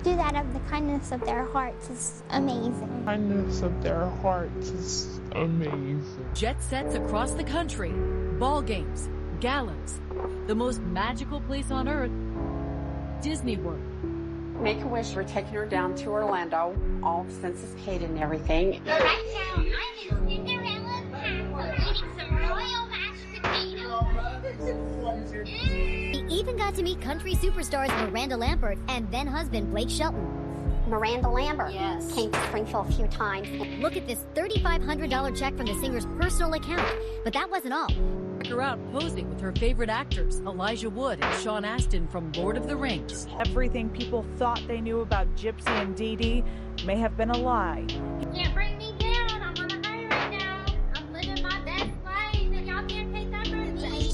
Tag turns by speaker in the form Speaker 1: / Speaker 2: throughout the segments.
Speaker 1: do that of the kindness of their hearts is amazing.
Speaker 2: Kindness of their hearts is amazing.
Speaker 3: Jet sets across the country, ball games, galas, the most magical place on earth, Disney World.
Speaker 4: Make-A-Wish, we're taking her down to Orlando, all expenses paid and everything.
Speaker 1: Right now, I'm in Cinderella's castle eating some royal mashed potatoes.
Speaker 5: He even got to meet country superstars Miranda Lambert and then husband Blake Shelton.
Speaker 4: Miranda Lambert
Speaker 5: Yes.
Speaker 4: came to Springfield a few times.
Speaker 5: Look at this $3,500 check from the singer's personal account. But that wasn't all.
Speaker 3: Check her out posing with her favorite actors, Elijah Wood and Sean Astin from Lord of the Rings.
Speaker 6: Everything people thought they knew about Gypsy and Dee Dee may have been a lie.
Speaker 1: You can't bring me down. I'm on a high right now. I'm living my best life, and y'all can't take that from me.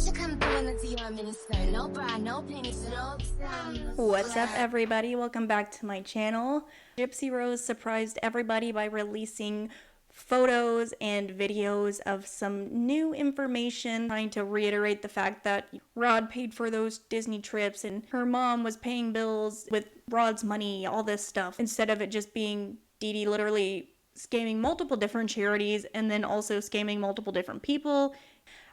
Speaker 7: What's up, everybody? Welcome back to my channel. Gypsy Rose surprised everybody by releasing photos and videos of some new information, trying to reiterate the fact that Rod paid for those Disney trips and her mom was paying bills with Rod's money, all this stuff, instead of it just being Dee Dee literally scamming multiple different charities and then also scamming multiple different people.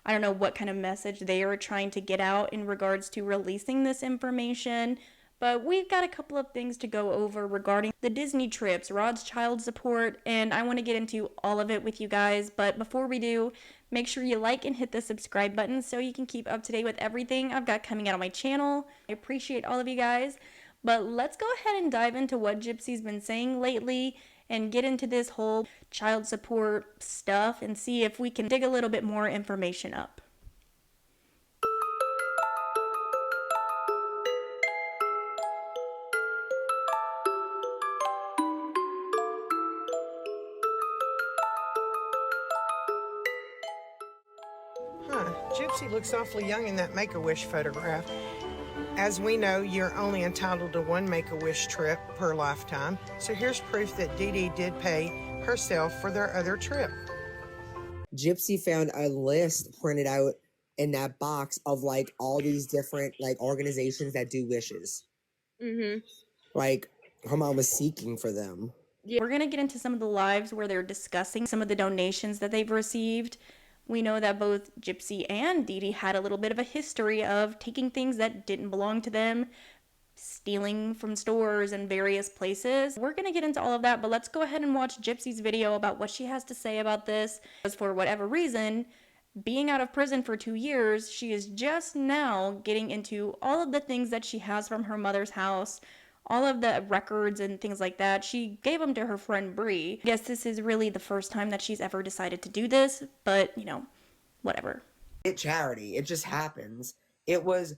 Speaker 7: I don't know what kind of message they are trying to get out in regards to releasing this information, but we've got a couple of things to go over regarding the Disney trips, Rod's child support, and I want to get into all of it with you guys. But before we do, make sure you like and hit the subscribe button so you can keep up to date with everything I've got coming out on my channel. I appreciate all of you guys, but let's go ahead and dive into what Gypsy's been saying lately and get into this whole child support stuff and see if we can dig a little bit more information up.
Speaker 8: Gypsy looks awfully young in that Make-A-Wish photograph. As we know, you're only entitled to one Make-A-Wish trip per lifetime, so here's proof that Dee Dee did pay herself for their other trip.
Speaker 9: Gypsy found a list printed out in that box of like all these different like organizations that do wishes. Like her mom was seeking for them.
Speaker 7: We're going to get into some of the lives where they're discussing some of the donations that they've received. We know that both Gypsy and Dee Dee had a little bit of a history of taking things that didn't belong to them, stealing from stores and various places. We're going to get into all of that, but let's go ahead and watch Gypsy's video about what she has to say about this. Because for whatever reason, being out of prison for 2 years, she is just now getting into all of the things that she has from her mother's house, all of the records and things like that. She gave them to her friend Bree. I guess this is really the first time that she's ever decided to do this, but, you know, whatever.
Speaker 9: It's charity. It just happens. It was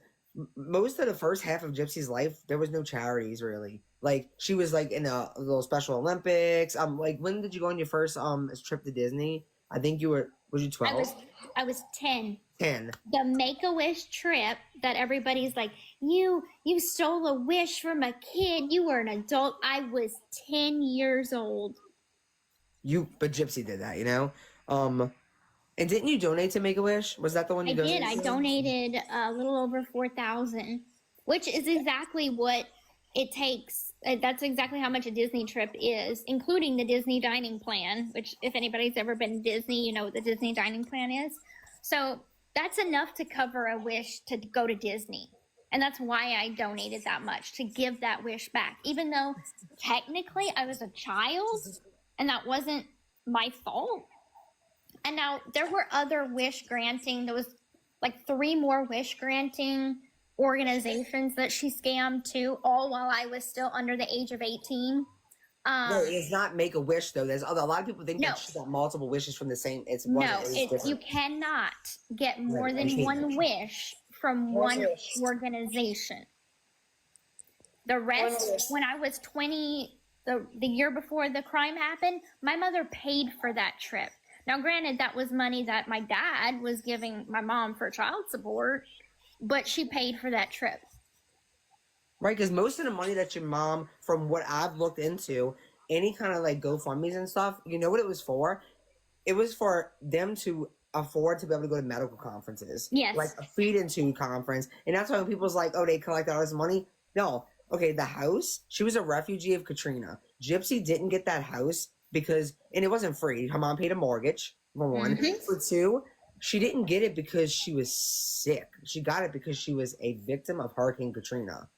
Speaker 9: most of the first half of Gypsy's life, there was no charities really. Like she was like in a little Special Olympics. Like when did you go on your first trip to Disney? I think was you 12?
Speaker 1: I was 10.
Speaker 9: 10.
Speaker 1: The Make-A-Wish trip that everybody's like, you stole a wish from a kid. You were an adult. I was 10 years old.
Speaker 9: But Gypsy did that, you know? And didn't you donate to Make-A-Wish? Was that the one you donated?
Speaker 1: I did. I donated a little over $4,000, which is exactly what it takes. That's exactly how much a Disney trip is, including the Disney dining plan, which if anybody's ever been to Disney, you know what the Disney dining plan is. So that's enough to cover a wish to go to Disney. And that's why I donated that much, to give that wish back. Even though technically I was a child and that wasn't my fault. And now there were other wish granting. There was like 3 more wish granting organizations that she scammed too, all while I was still under the age of 18.
Speaker 9: No, it's not Make-A-Wish though. There's a lot of people think that she got multiple wishes from the same. It's one.
Speaker 1: No, you cannot get more than one wish from one organization. The rest, when I was 20, the year before the crime happened, my mother paid for that trip. Now, granted, that was money that my dad was giving my mom for child support, but she paid for that trip.
Speaker 9: Right, because most of the money that your mom, from what I've looked into, any kind of like GoFundMe's and stuff, you know what it was for? It was for them to afford to be able to go to medical conferences.
Speaker 1: Yes.
Speaker 9: Like a feed-into conference. And that's why when people's like, oh, they collected all this money. No, okay, the house, she was a refugee of Katrina. Gypsy didn't get that house because, and it wasn't free. Her mom paid a mortgage, for one. For two, she didn't get it because she was sick. She got it because she was a victim of Hurricane Katrina.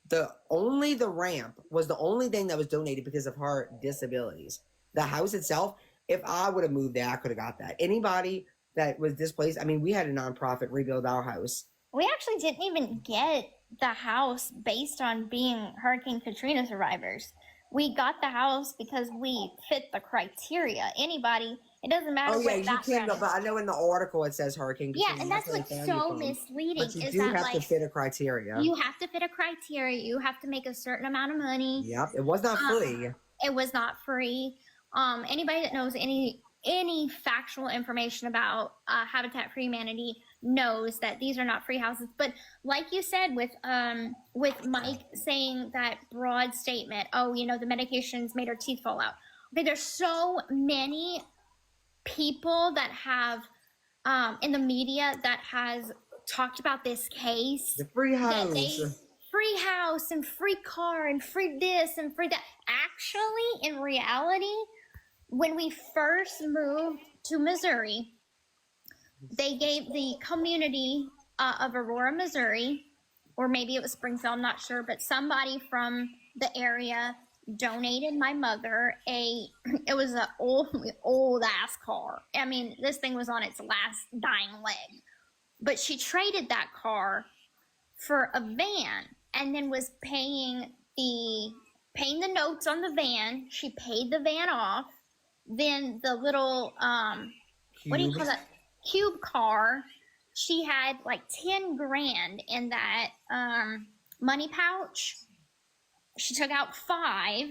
Speaker 9: The ramp was the only thing that was donated because of her disabilities. The house itself, if I would have moved there, I could have got that. Anybody that was displaced, I mean, we had a nonprofit rebuild our house.
Speaker 1: We actually didn't even get the house based on being Hurricane Katrina survivors. We got the house because we fit the criteria. Anybody, it doesn't matter.
Speaker 9: Oh yeah, you can. But I know in the article it says Hurricane Katrina.
Speaker 1: Yeah, and that's what's so misleading.
Speaker 9: But you do have to fit a criteria.
Speaker 1: You have to fit a criteria. You have to make a certain amount of money.
Speaker 9: Yep, it was not free.
Speaker 1: It was not free. Anybody that knows any factual information about Habitat for Humanity knows that these are not free houses. But like you said, with Mike saying that broad statement, oh, you know, the medications made her teeth fall out. Okay, there's so many people that have in the media that has talked about this case.
Speaker 9: The free house.
Speaker 1: Free house and free car and free this and free that. Actually, in reality, when we first moved to Missouri, they gave the community of Aurora, Missouri, or maybe it was Springfield, I'm not sure, but somebody from the area donated my mother it was an old ass car. I mean, this thing was on its last dying leg, but she traded that car for a van and then was paying the notes on the van. She paid the van off. Then the little what do you call that, cube car, she had like 10 grand in that money pouch. She took out 5,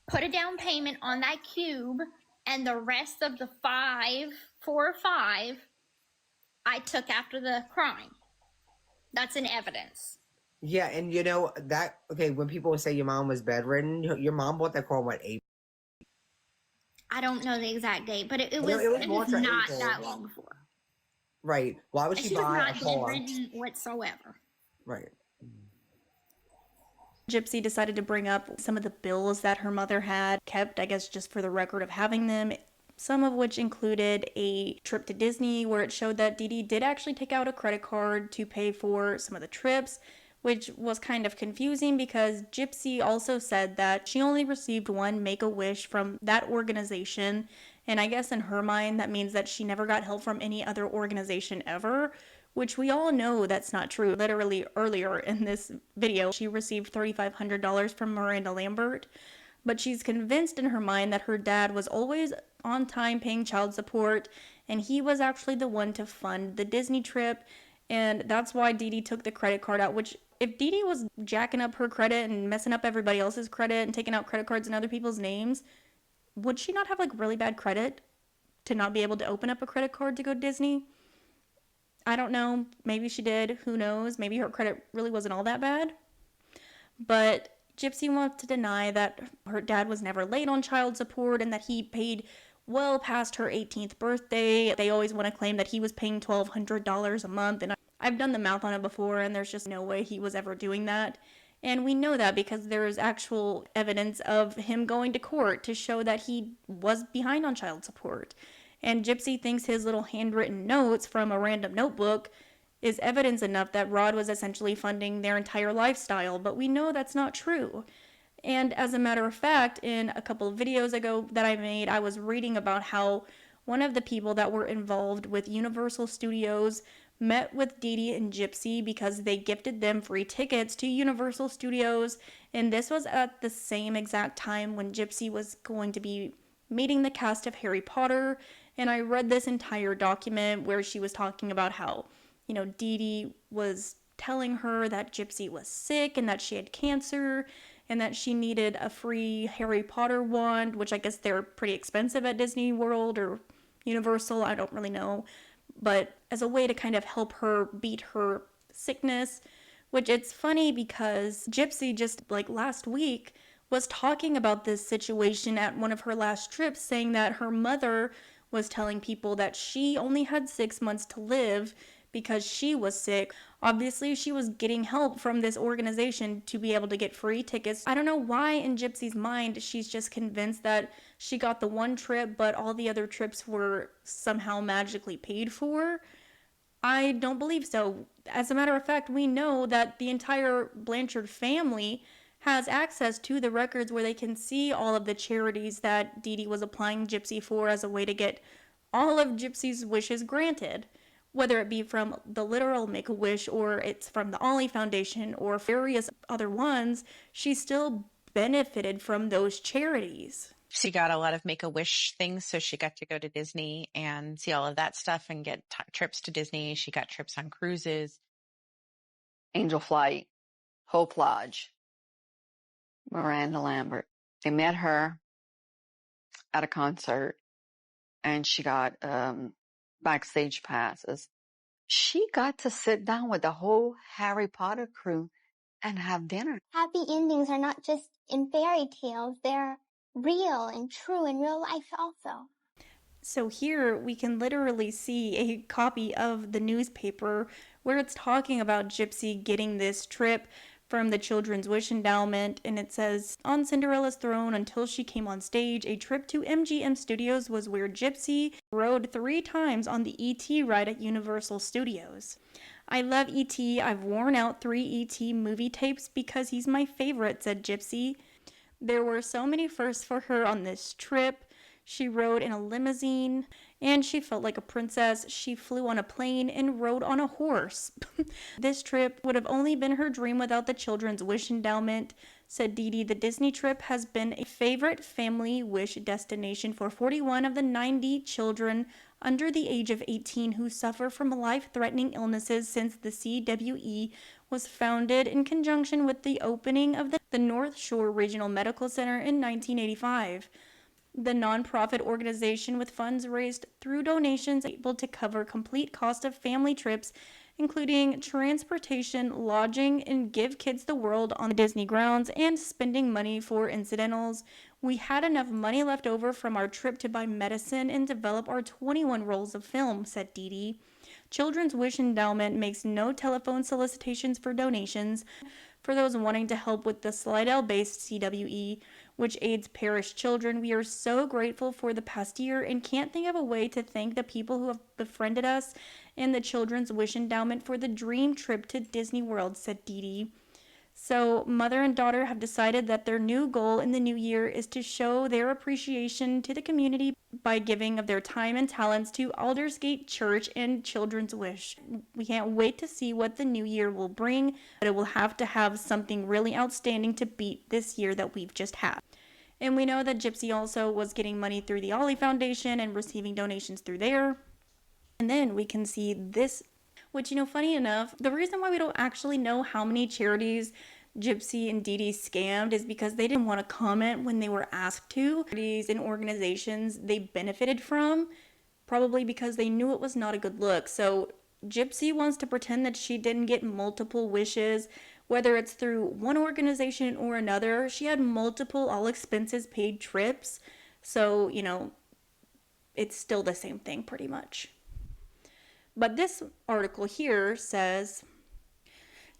Speaker 1: put a down payment on that cube, and the rest of the 4 or 5 I took after the crime. That's in evidence.
Speaker 9: Yeah, and you know that, okay, when people say your mom was bedridden, your mom bought that car in what, April?
Speaker 1: I don't know the exact date, but it was not that long before.
Speaker 9: Right. Why would she buy a car?
Speaker 1: She was not bedridden whatsoever.
Speaker 9: Right.
Speaker 7: Gypsy decided to bring up some of the bills that her mother had kept, I guess just for the record of having them, some of which included a trip to Disney where it showed that Dee Dee did actually take out a credit card to pay for some of the trips, which was kind of confusing because Gypsy also said that she only received one Make-A-Wish from that organization, and I guess in her mind that means that she never got help from any other organization ever, which we all know that's not true. Literally earlier in this video, she received $3,500 from Miranda Lambert, but she's convinced in her mind that her dad was always on time paying child support, and he was actually the one to fund the Disney trip, and that's why Dee Dee took the credit card out, which if Dee Dee was jacking up her credit and messing up everybody else's credit and taking out credit cards in other people's names, would she not have like really bad credit to not be able to open up a credit card to go to Disney? I don't know. Maybe she did. Who knows? Maybe her credit really wasn't all that bad. But Gypsy wants to deny that her dad was never late on child support and that he paid well past her 18th birthday. They always want to claim that he was paying $1,200 a month, and I've done the math on it before, and there's just no way he was ever doing that. And we know that because there is actual evidence of him going to court to show that he was behind on child support. And Gypsy thinks his little handwritten notes from a random notebook is evidence enough that Rod was essentially funding their entire lifestyle, but we know that's not true. And as a matter of fact, in a couple of videos ago that I made, I was reading about how one of the people that were involved with Universal Studios met with Dee Dee and Gypsy because they gifted them free tickets to Universal Studios, and this was at the same exact time when Gypsy was going to be meeting the cast of Harry Potter. And I read this entire document where she was talking about how, you know, Dee Dee was telling her that Gypsy was sick and that she had cancer and that she needed a free Harry Potter wand, which I guess they're pretty expensive at Disney World or Universal, I don't really know, but as a way to kind of help her beat her sickness, which it's funny because Gypsy just like last week was talking about this situation at one of her last trips, saying that her mother was telling people that she only had 6 months to live because she was sick. Obviously, she was getting help from this organization to be able to get free tickets. I don't know why in Gypsy's mind she's just convinced that she got the one trip, but all the other trips were somehow magically paid for. I don't believe so. As a matter of fact, we know that the entire Blanchard family has access to the records where they can see all of the charities that Dee Dee was applying Gypsy for as a way to get all of Gypsy's wishes granted. Whether it be from the literal Make-A-Wish or it's from the Ollie Foundation or various other ones, she still benefited from those charities.
Speaker 10: She got a lot of Make-A-Wish things, so she got to go to Disney and see all of that stuff and get trips to Disney. She got trips on cruises.
Speaker 11: Angel Flight, Hope Lodge, Miranda Lambert. They met her at a concert and she got backstage passes. She got to sit down with the whole Harry Potter crew and have dinner.
Speaker 12: Happy endings are not just in fairy tales, they're real and true in real life also.
Speaker 7: So here we can literally see a copy of the newspaper where it's talking about Gypsy getting this trip from the Children's Wish Endowment, and it says, on Cinderella's throne until she came on stage, a trip to MGM Studios was where Gypsy rode 3 times on the E.T. ride at Universal Studios. I love E.T. I've worn out 3 E.T. movie tapes because he's my favorite, said Gypsy. There were so many firsts for her on this trip. She rode in a limousine, and she felt like a princess. She flew on a plane and rode on a horse. This trip would have only been her dream without the Children's Wish Endowment, said Dee Dee. The Disney trip has been a favorite family wish destination for 41 of the 90 children under the age of 18 who suffer from life-threatening illnesses since the CWE was founded in conjunction with the opening of the North Shore Regional Medical Center in 1985. The nonprofit organization, with funds raised through donations, able to cover complete cost of family trips, including transportation, lodging, and give kids the world on the Disney grounds, and spending money for incidentals. We had enough money left over from our trip to buy medicine and develop our 21 rolls of film, said Dee Dee. Children's Wish Endowment makes no telephone solicitations for donations for those wanting to help with the Slidell-based CWE, which aids parish children. We are so grateful for the past year and can't think of a way to thank the people who have befriended us and the Children's Wish Endowment for the dream trip to Disney World, said Dee Dee. So, mother and daughter have decided that their new goal in the new year is to show their appreciation to the community by giving of their time and talents to Aldersgate Church and Children's Wish. We can't wait to see what the new year will bring, but it will have to have something really outstanding to beat this year that we've just had. And we know that Gypsy also was getting money through the Ollie Foundation and receiving donations through there. And then we can see this, which, funny enough, the reason why we don't actually know how many charities Gypsy and Dee Dee scammed is because they didn't want to comment when they were asked to. Charities and organizations they benefited from, probably because they knew it was not a good look. So Gypsy wants to pretend that she didn't get multiple wishes, whether it's through one organization or another. She had multiple all expenses paid trips. So, it's still the same thing pretty much. But this article here says,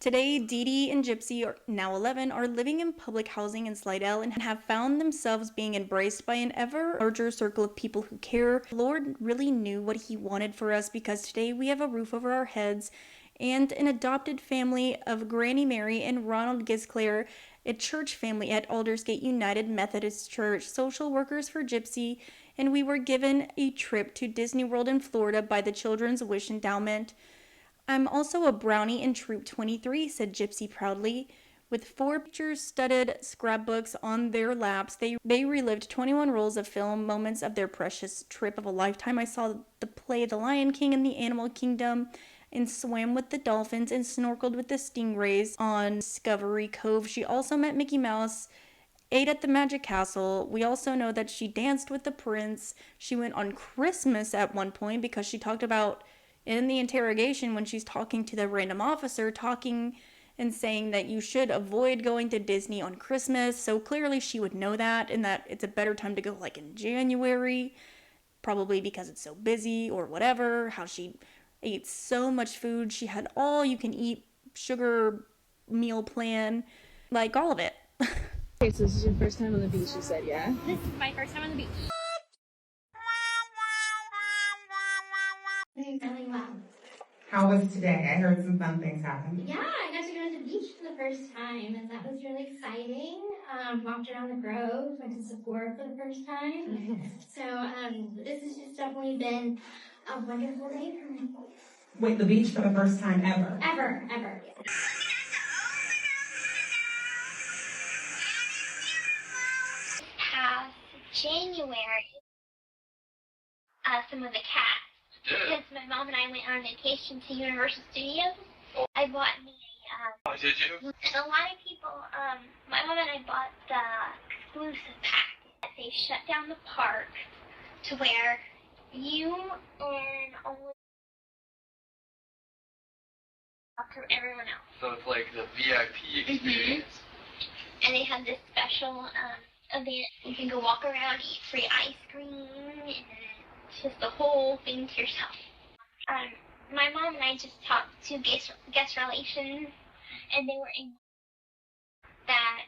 Speaker 7: today Dee Dee and Gypsy, now 11, are living in public housing in Slidell and have found themselves being embraced by an ever larger circle of people who care. The Lord really knew what he wanted for us because today we have a roof over our heads and an adopted family of Granny Mary and Ronald Gisclair, a church family at Aldersgate United Methodist Church, social workers for Gypsy, and we were given a trip to Disney World in Florida by the Children's Wish Endowment. I'm also a brownie in Troop 23, said Gypsy proudly. With 4 picture-studded scrapbooks on their laps, they relived 21 rolls of film, moments of their precious trip of a lifetime. I saw the play The Lion King in the Animal Kingdom, and swam with the dolphins and snorkeled with the stingrays on Discovery Cove. She also met Mickey Mouse, ate at the Magic Castle. We also know that she danced with the prince. She went on Christmas at one point because she talked about in the interrogation when she's talking to the random officer, talking and saying that you should avoid going to Disney on Christmas. So clearly she would know that and that it's a better time to go like in January, probably because it's so busy or whatever, how she ate so much food. She had all you can eat sugar meal plan, like all of it.
Speaker 13: Okay, so this is your first time on the beach, you said, yeah?
Speaker 1: This is my first time on the beach.
Speaker 14: Really well.
Speaker 15: How was today? I heard some fun things happened.
Speaker 14: Yeah, I got to go to the beach for the first time, and that was really exciting. Walked around the Grove, went to Sephora for the first time. So this has just definitely been a wonderful day for me.
Speaker 15: Wait, the beach for the first time ever?
Speaker 14: Ever.
Speaker 12: Past January, some of the cats. Because my mom and I went on vacation to Universal Studios. I bought me a,
Speaker 16: did you?
Speaker 12: and a lot of people, my mom and I bought the exclusive pack. They shut down the park to where you and only from everyone else.
Speaker 16: So it's like the VIP experience.
Speaker 12: And they have this special event. You can go walk around, eat free ice cream, and it's just the whole thing to yourself. My mom and I just talked to guest relations, and they were able that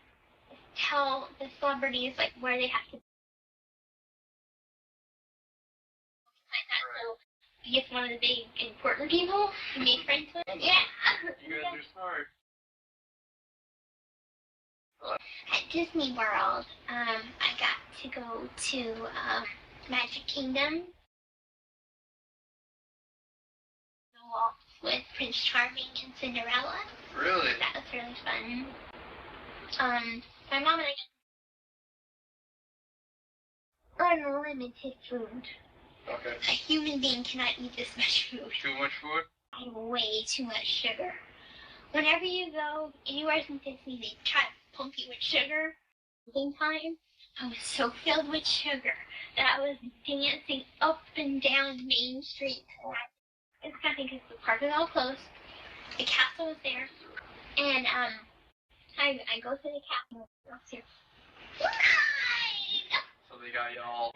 Speaker 12: tell the celebrities like where they have to be. So you get one of the big important people to make friends with. Yeah.
Speaker 16: You guys are smart.
Speaker 12: At Disney World, I got to go to Magic Kingdom. Walk with Prince Charming and Cinderella.
Speaker 16: Really?
Speaker 12: That was really fun. My mom and I got unlimited food.
Speaker 16: Okay.
Speaker 12: A human being cannot eat this much food.
Speaker 16: Too much food?
Speaker 12: And way too much sugar. Whenever you go anywhere in Disney, they try to pump you with sugar. Same time, I was so filled with sugar that I was dancing up and down Main Street. It's kind of because the park is all closed. The castle was there, and I go to the castle.
Speaker 16: So they got y'all,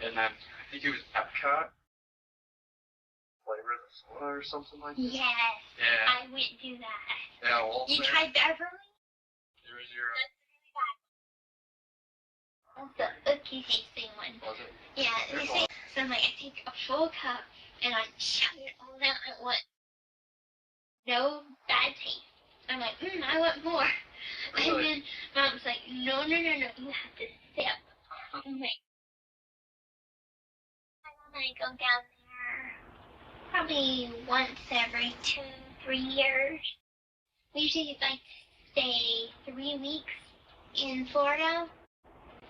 Speaker 16: and then I think it was Epcot. Flavor of the soda or something like that.
Speaker 12: Yes.
Speaker 16: Yeah.
Speaker 12: I went to that.
Speaker 16: Yeah, well.
Speaker 12: You tried Beverly?
Speaker 16: There was your.
Speaker 12: That's the cookie tasting one.
Speaker 16: Was it?
Speaker 12: Yeah. They say, so I'm like, I take a full cup and I chug it all down at once. No bad taste. I'm like, I want more.
Speaker 16: Really?
Speaker 12: And then Mom's like, no, you have to sip. I'm like, I go down there probably once every 2-3 years. We usually like to stay 3 weeks in Florida.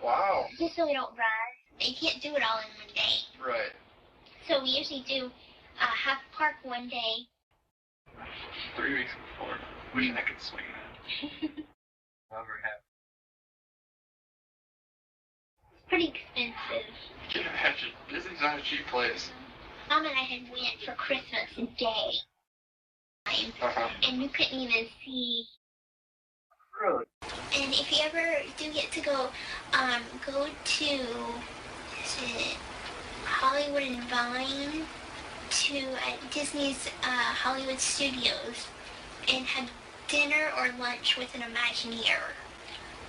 Speaker 16: Wow.
Speaker 12: Just so we don't rush. They can't do it all in one day.
Speaker 16: Right.
Speaker 12: So we usually do half park one day.
Speaker 16: 3 weeks before. Wishing I could swing that. Never have.
Speaker 12: It's pretty expensive.
Speaker 16: Can you imagine? Disney's not a cheap place.
Speaker 12: Mom and I had went for Christmas Day. And we couldn't even see.
Speaker 16: Really?
Speaker 12: And if you ever do get to go to, is it Hollywood and Vine, to Disney's Hollywood Studios, and have dinner or lunch with an Imagineer.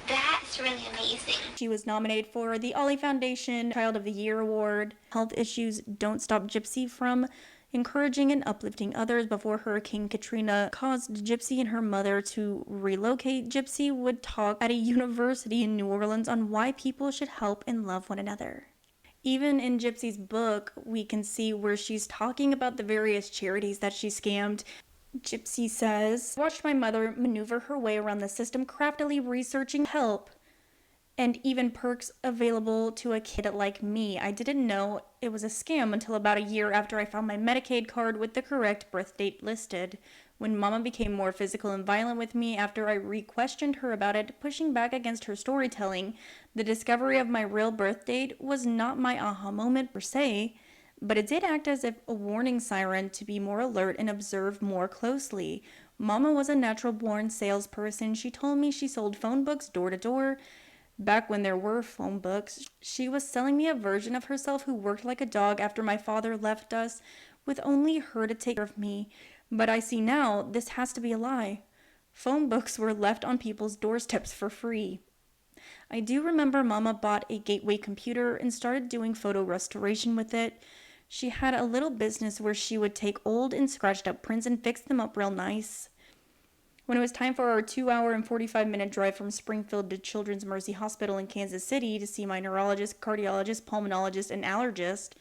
Speaker 12: That's really amazing.
Speaker 7: She was nominated for the Ollie Foundation Child of the Year Award. Health issues don't stop Gypsy from encouraging and uplifting others. Before Hurricane Katrina caused Gypsy and her mother to relocate, Gypsy would talk at a university in New Orleans on why people should help and love one another. Even in Gypsy's book, we can see where she's talking about the various charities that she scammed. Gypsy says, I watched my mother maneuver her way around the system, craftily researching help and even perks available to a kid like me. I didn't know it was a scam until about a year after I found my Medicaid card with the correct birth date listed. When Mama became more physical and violent with me after I re-questioned her about it, pushing back against her storytelling, the discovery of my real birth date was not my aha moment per se, but it did act as if a warning siren to be more alert and observe more closely. Mama was a natural-born salesperson. She told me she sold phone books door to door. Back when there were phone books, she was selling me a version of herself who worked like a dog after my father left us. with only her to take care of me. But I see now this has to be a lie. Phone books were left on people's doorsteps for free. I do remember Mama bought a Gateway computer and started doing photo restoration with it. She had a little business where she would take old and scratched up prints and fix them up real nice. When it was time for our 2-hour and 45-minute drive from Springfield to Children's Mercy Hospital in Kansas City to see my neurologist, cardiologist, pulmonologist, and allergist,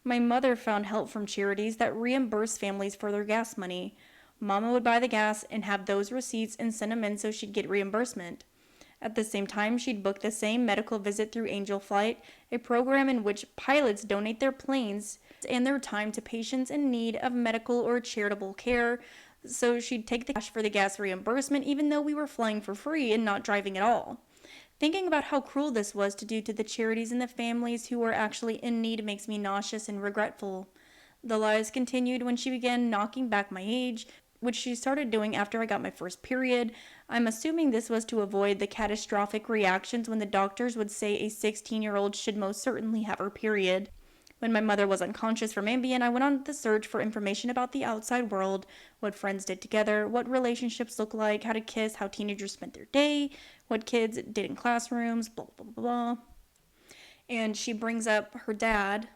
Speaker 7: my mother found help from charities that reimburse families for their gas money. Mama would buy the gas and have those receipts and send them in so she'd get reimbursement. At the same time, she'd book the same medical visit through Angel Flight, a program in which pilots donate their planes and their time to patients in need of medical or charitable care, so she'd take the cash for the gas reimbursement even though we were flying for free and not driving at all. Thinking about how cruel this was to do to the charities and the families who were actually in need makes me nauseous and regretful. The lies continued when she began knocking back my age, which she started doing after I got my first period. I'm assuming this was to avoid the catastrophic reactions when the doctors would say a 16-year-old should most certainly have her period. When my mother was unconscious from Ambien, I went on the search for information about the outside world, what friends did together, what relationships look like, how to kiss, how teenagers spent their day, what kids did in classrooms, blah, blah, blah, blah. And she brings up her dad,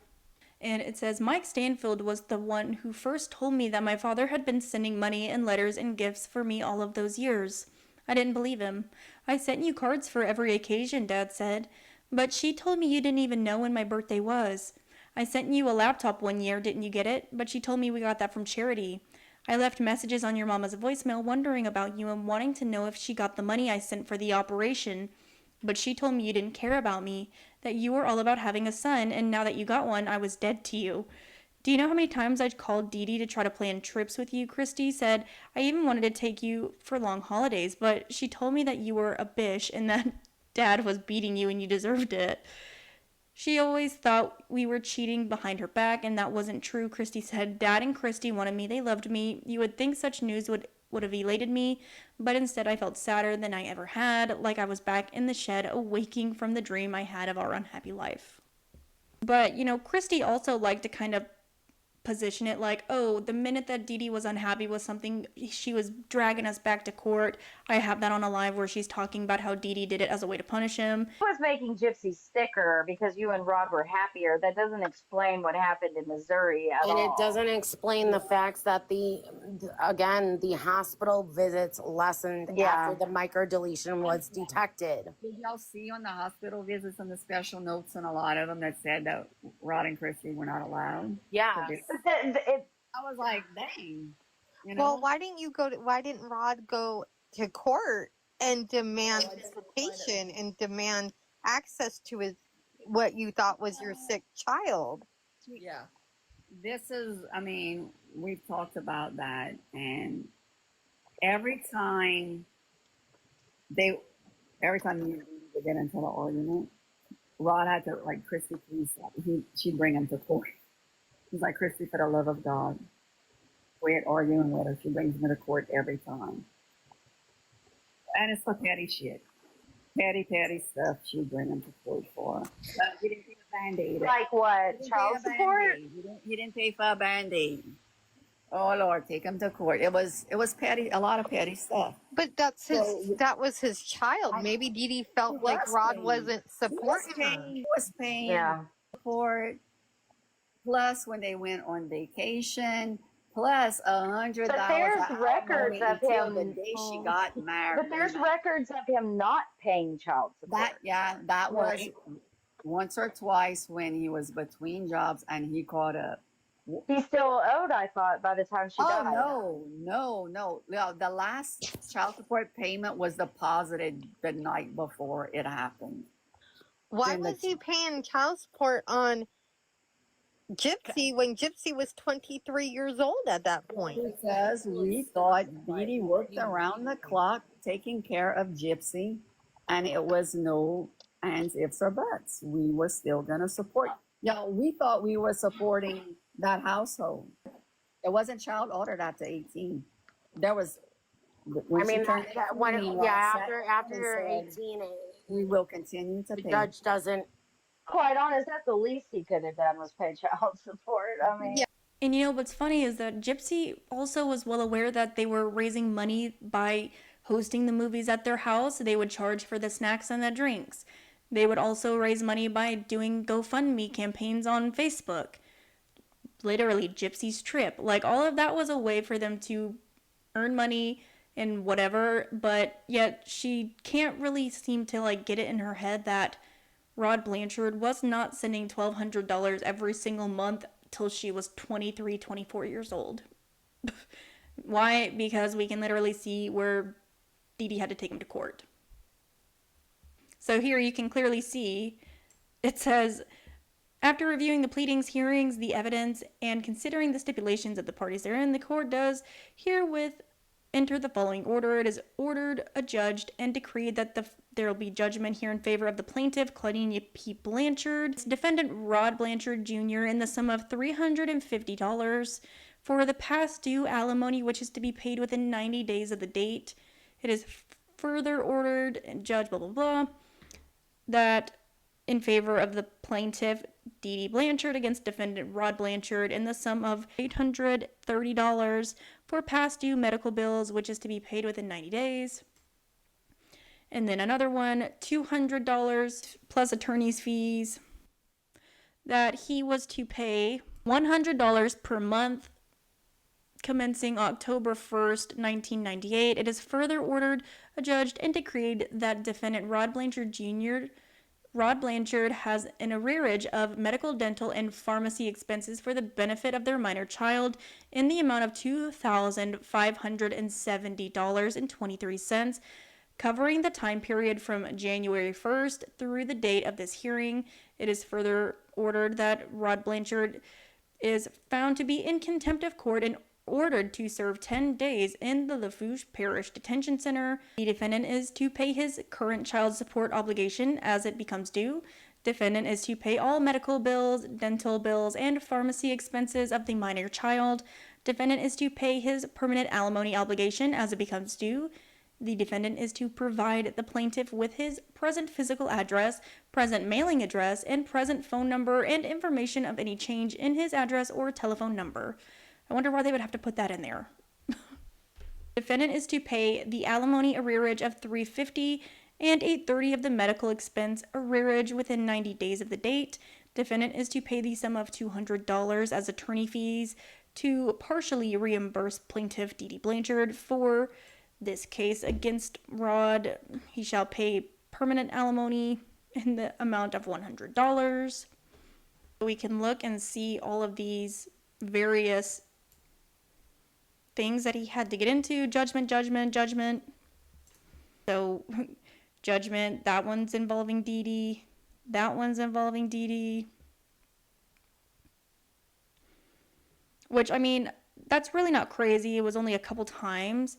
Speaker 7: and it says, Mike Stanfield was the one who first told me that my father had been sending money and letters and gifts for me all of those years. I didn't believe him. I sent you cards for every occasion, Dad said, but she told me you didn't even know when my birthday was. I sent you a laptop one year, didn't you get it? But she told me we got that from charity. I left messages on your mama's voicemail wondering about you and wanting to know if she got the money I sent for the operation. But she told me you didn't care about me, that you were all about having a son, and now that you got one, I was dead to you. Do you know how many times I called Dee Dee to try to plan trips with you? Christy said, I even wanted to take you for long holidays, but she told me that you were a bitch and that Dad was beating you and you deserved it. She always thought we were cheating behind her back, and that wasn't true, Christy said. Dad and Christy wanted me. They loved me. You would think such news would have elated me, but instead I felt sadder than I ever had, like I was back in the shed, awaking from the dream I had of our unhappy life. But, Christy also liked to kind of position it like, oh, the minute that Dee Dee was unhappy with something, she was dragging us back to court. I have that on a live where she's talking about how Dee Dee did it as a way to punish him.
Speaker 17: It was making Gypsy sicker because you and Rod were happier. That doesn't explain what happened in Missouri at all.
Speaker 4: And it doesn't explain the facts that the hospital visits lessened after the microdeletion was detected.
Speaker 18: Did y'all see on the hospital visits and the special notes and a lot of them that said that Rod and Christy were not allowed?
Speaker 4: Yeah.
Speaker 18: I was like, dang.
Speaker 19: Well, why didn't Rod go to court and demand visitation and demand access to what you thought was your sick child?
Speaker 18: Yeah. We've talked about that, and every time you get into the argument, Rod had to, like, Christy, please stop. She'd bring him to court. He's like, Christy, for the love of God, quit arguing with her. She brings me to court every time. And it's for petty shit. Petty stuff she'd bring him to court for. He didn't pay a Band-Aid.
Speaker 17: Like what? Child support?
Speaker 18: He didn't pay for a Band-Aid. Oh, Lord, take him to court. It was petty, a lot of petty stuff.
Speaker 19: But that was his child. Maybe Dee Dee felt like Rod wasn't supporting her.
Speaker 18: He was paying support. Plus, when they went on vacation, plus $100.
Speaker 17: But there's records of him.
Speaker 18: The day she got married.
Speaker 17: But there's records of him not paying child support.
Speaker 18: That was once or twice when he was between jobs and he caught up.
Speaker 17: He still owed, I thought, by the time she died.
Speaker 18: No. The last child support payment was deposited the night before it happened.
Speaker 19: Why was he paying child support on Gypsy when Gypsy was 23 years old at that point?
Speaker 18: Because we thought Dee Dee worked around the clock taking care of Gypsy, and it was no ands, ifs, or buts. We were still going to support. We thought we were supporting that household. It wasn't child ordered after 18. There was,
Speaker 4: after you're 18,
Speaker 18: we will continue to
Speaker 4: the
Speaker 18: pay.
Speaker 4: judge doesn't.
Speaker 17: Quite honest, that's the least he could have done was pay child support.
Speaker 7: And you know what's funny is that Gypsy also was well aware that they were raising money by hosting the movies at their house. They would charge for the snacks and the drinks. They would also raise money by doing GoFundMe campaigns on Facebook. Literally, Gypsy's trip. Like, all of that was a way for them to earn money and whatever, but yet she can't really seem to, like, get it in her head that Rod Blanchard was not sending $1,200 every single month till she was 23, 24 years old. Why? Because we can literally see where Dee Dee had to take him to court. So here you can clearly see, it says, after reviewing the pleadings, hearings, the evidence, and considering the stipulations of the parties therein, the court does herewith enter the following order. It is ordered, adjudged, and decreed that there will be judgment here in favor of the plaintiff, Claudine P. Blanchard, defendant Rod Blanchard Jr. in the sum of $350 for the past due alimony, which is to be paid within 90 days of the date. It is further ordered, and judge blah blah blah, that in favor of the plaintiff, Dee Dee Blanchard, against defendant Rod Blanchard in the sum of $830 for past due medical bills, which is to be paid within 90 days. And then another one, $200 plus attorney's fees, that he was to pay $100 per month commencing October 1st, 1998. It is further ordered, adjudged, and decreed that defendant Rod Blanchard Jr. Rod Blanchard has an arrearage of medical, dental, and pharmacy expenses for the benefit of their minor child in the amount of $2,570.23, covering the time period from January 1st through the date of this hearing. It is further ordered that Rod Blanchard is found to be in contempt of court and ordered to serve 10 days in the Lafourche Parish Detention Center. The defendant is to pay his current child support obligation as it becomes due. Defendant is to pay all medical bills, dental bills, and pharmacy expenses of the minor child. Defendant is to pay his permanent alimony obligation as it becomes due. The defendant is to provide the plaintiff with his present physical address, present mailing address, and present phone number and information of any change in his address or telephone number. I wonder why they would have to put that in there. Defendant is to pay the alimony arrearage of $350 and $830 of the medical expense arrearage within 90 days of the date. Defendant is to pay the sum of $200 as attorney fees to partially reimburse plaintiff Dee Dee Blanchard for this case against Rod. He shall pay permanent alimony in the amount of $100. We can look and see all of these various things that he had to get into. Judgment. So, judgment, that one's involving Dee Dee. That one's involving Dee Dee. Which, I mean, that's really not crazy. It was only a couple times.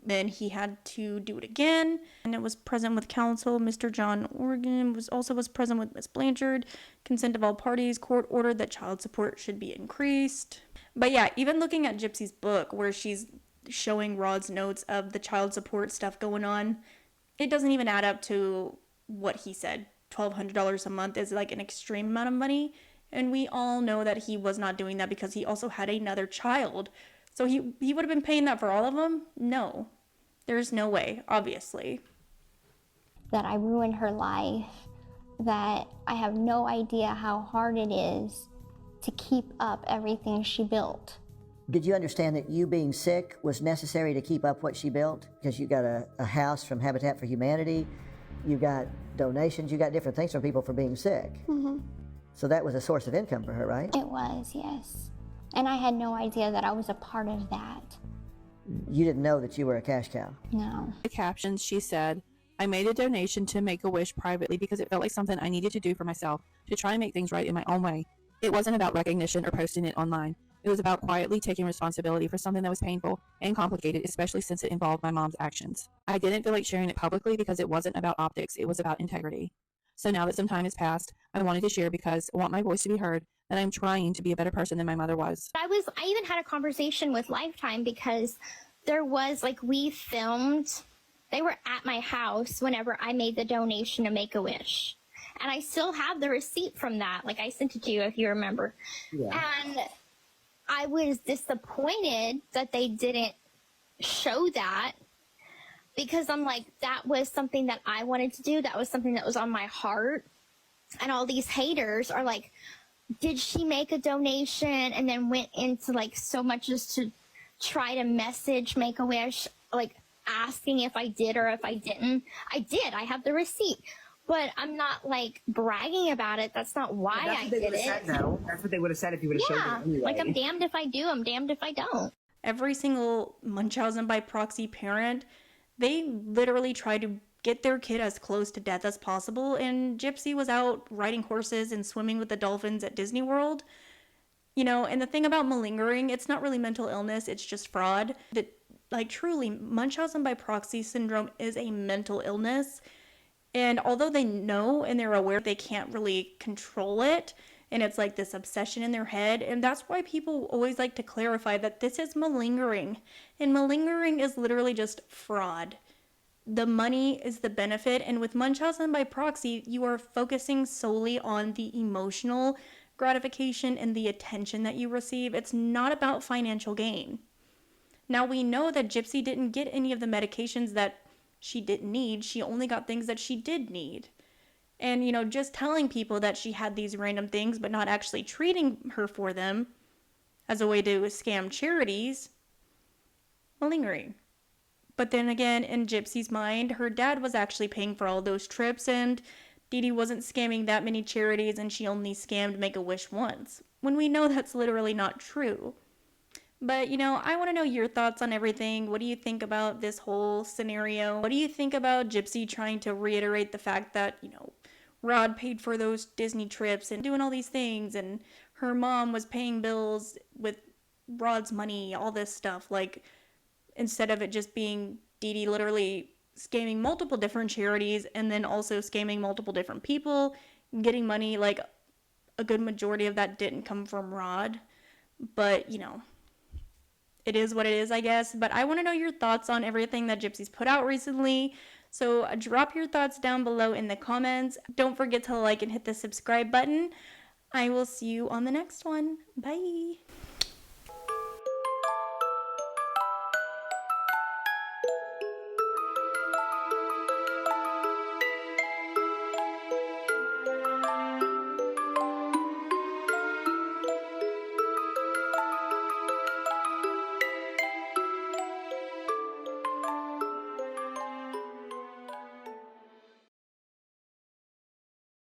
Speaker 7: Then he had to do it again. And it was present with counsel. Mr. John Organ was present with Miss Blanchard. Consent of all parties. Court ordered that child support should be increased. But yeah, even looking at Gypsy's book where she's showing Rod's notes of the child support stuff going on, it doesn't even add up to what he said. $1,200 a month is like an extreme amount of money. And we all know that he was not doing that because he also had another child. So he would have been paying that for all of them? No. There's no way, obviously.
Speaker 1: That I ruined her life, that I have no idea how hard it is to keep up everything she built.
Speaker 20: Did you understand that you being sick was necessary to keep up what she built? Because you got a house from Habitat for Humanity, you got donations, you got different things from people for being sick.
Speaker 1: Mm-hmm.
Speaker 20: So that was a source of income for her, right?
Speaker 1: It was, yes. And I had no idea that I was a part of that.
Speaker 20: You didn't know that you were a cash cow?
Speaker 1: No.
Speaker 21: The captions, she said, I made a donation to Make-A-Wish privately because it felt like something I needed to do for myself, to try and make things right in my own way. It wasn't about recognition or posting it online. It was about quietly taking responsibility for something that was painful and complicated, especially since it involved my mom's actions. I didn't feel like sharing it publicly because it wasn't about optics, it was about integrity. So now that some time has passed, I wanted to share because I want my voice to be heard, that I'm trying to be a better person than my mother was.
Speaker 1: I even had a conversation with Lifetime because there was, like, we filmed, they were at my house whenever I made the donation to Make-A-Wish. And I still have the receipt from that. Like, I sent it to you if you remember.
Speaker 20: Yeah.
Speaker 1: And I was disappointed that they didn't show that, because I'm like, that was something that I wanted to do. That was something that was on my heart. And all these haters are like, did she make a donation and then went into like so much just to try to message Make-A-Wish, like asking if I did or if I didn't. I did. I have the receipt. But I'm not like bragging about it. That's not why I did it.
Speaker 9: Said, no. That's what they would have said if you would have showed it anyway.
Speaker 1: Like, I'm damned if I do, I'm damned if I don't.
Speaker 7: Every single Munchausen by proxy parent, they literally try to get their kid as close to death as possible, and Gypsy was out riding horses and swimming with the dolphins at Disney World. You know, and the thing about malingering, it's not really mental illness, it's just fraud. That, like, truly, Munchausen by proxy syndrome is a mental illness, and although they know and they're aware, they can't really control it, and it's like this obsession in their head, and that's why people always like to clarify that this is malingering, and malingering is literally just fraud. The money is the benefit, and with Munchausen by proxy, you are focusing solely on the emotional gratification and the attention that you receive. It's not about financial gain. Now, we know that Gypsy didn't get any of the medications that she didn't need. She only got things that she did need. And, you know, just telling people that she had these random things but not actually treating her for them as a way to scam charities, malingering. But then again, in Gypsy's mind, her dad was actually paying for all those trips, and Dee Dee wasn't scamming that many charities, and she only scammed Make-A-Wish once, when we know that's literally not true. But, you know, I want to know your thoughts on everything. What do you think about this whole scenario? What do you think about Gypsy trying to reiterate the fact that, you know, Rod paid for those Disney trips and doing all these things, and her mom was paying bills with Rod's money, all this stuff, like, instead of it just being Dee Dee literally scamming multiple different charities and then also scamming multiple different people, getting money, like, a good majority of that didn't come from Rod. But, you know, it is what it is, I guess. But I want to know your thoughts on everything that Gypsy's put out recently. So drop your thoughts down below in the comments. Don't forget to like and hit the subscribe button. I will see you on the next one. Bye.